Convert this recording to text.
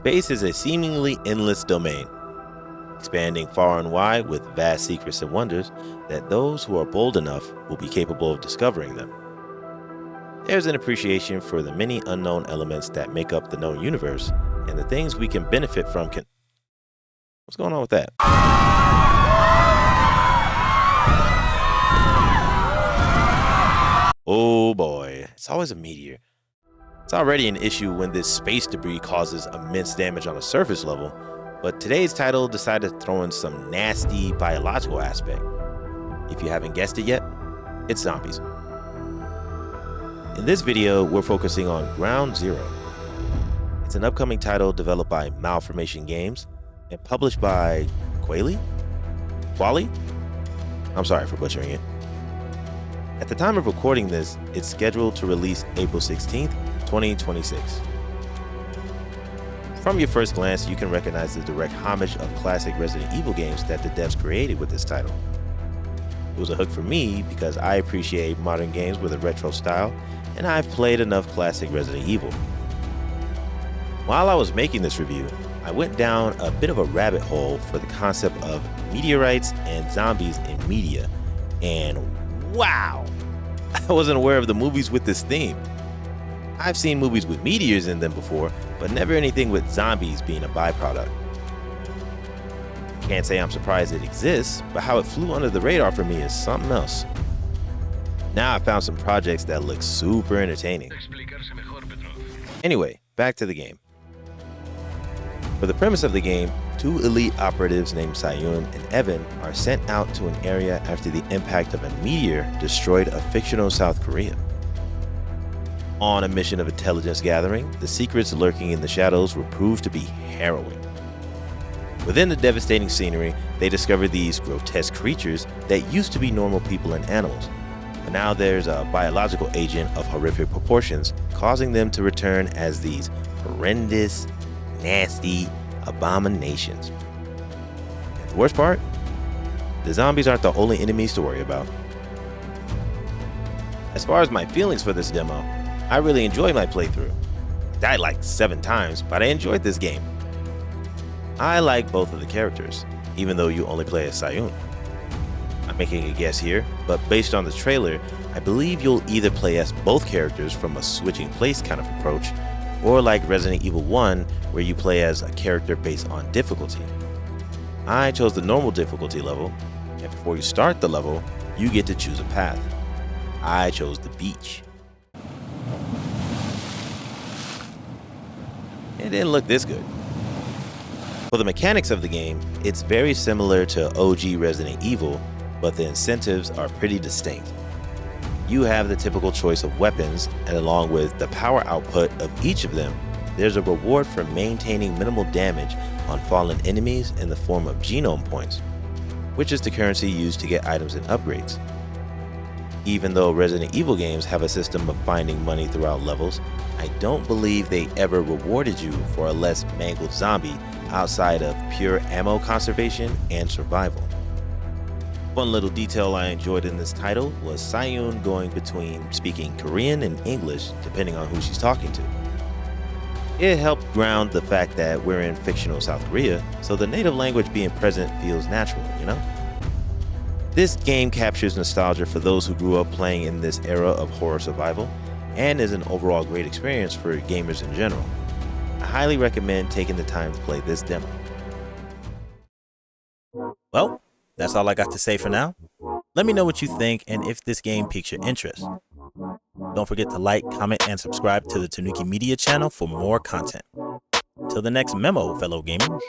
Space is a seemingly endless domain, expanding far and wide with vast secrets and wonders that those who are bold enough will be capable of discovering them. There's an appreciation for the many unknown elements that make up the known universe and the things we can benefit from. What's going on with that? Oh boy, it's always a meteor. It's already an issue when this space debris causes immense damage on a surface level, but today's title decided to throw in some nasty biological aspect. If you haven't guessed it yet, it's zombies. In this video, we're focusing on Ground Zero. It's an upcoming title developed by Malformation Games and published by Quali? I'm sorry for butchering it. At the time of recording this, it's scheduled to release April 16th, 2026. From your first glance, you can recognize the direct homage of classic Resident Evil games that the devs created with this title. It was a hook for me because I appreciate modern games with a retro style, and I've played enough classic Resident Evil. While I was making this review, I went down a bit of a rabbit hole for the concept of meteorites and zombies in media, and wow! I wasn't aware of the movies with this theme. I've seen movies with meteors in them before, but never anything with zombies being a byproduct. Can't say I'm surprised it exists, but how it flew under the radar for me is something else. Now I found some projects that look super entertaining. Anyway, back to the game. For the premise of the game, two elite operatives named Sayun and Evan are sent out to an area after the impact of a meteor destroyed a fictional South Korea. On a mission of intelligence gathering, the secrets lurking in the shadows will prove to be harrowing. Within the devastating scenery, they discover these grotesque creatures that used to be normal people and animals, but now there's a biological agent of horrific proportions causing them to return as these horrendous, nasty abominations. And the worst part? The zombies aren't the only enemies to worry about. As far as my feelings for this demo, I really enjoyed my playthrough. I died like 7 times, but I enjoyed this game. I like both of the characters, even though you only play as Sayun. I'm making a guess here, but based on the trailer, I believe you'll either play as both characters from a switching place kind of approach, or like Resident Evil 1, where you play as a character based on difficulty. I chose the normal difficulty level, and before you start the level, you get to choose a path. I chose the beach. It didn't look this good. For the mechanics of the game, it's very similar to OG Resident Evil, but the incentives are pretty distinct. You have the typical choice of weapons, and along with the power output of each of them, there's a reward for maintaining minimal damage on fallen enemies in the form of genome points, which is the currency used to get items and upgrades. Even though Resident Evil games have a system of finding money throughout levels, I don't believe they ever rewarded you for a less mangled zombie outside of pure ammo conservation and survival. One little detail I enjoyed in this title was Sayun going between speaking Korean and English depending on who she's talking to. It helped ground the fact that we're in fictional South Korea, so the native language being present feels natural, you know? This game captures nostalgia for those who grew up playing in this era of horror survival, and is an overall great experience for gamers in general. I highly recommend taking the time to play this demo. Well, that's all I got to say for now. Let me know what you think and if this game piques your interest. Don't forget to like, comment, and subscribe to the Tanuki Media channel for more content. Till the next memo, fellow gamers.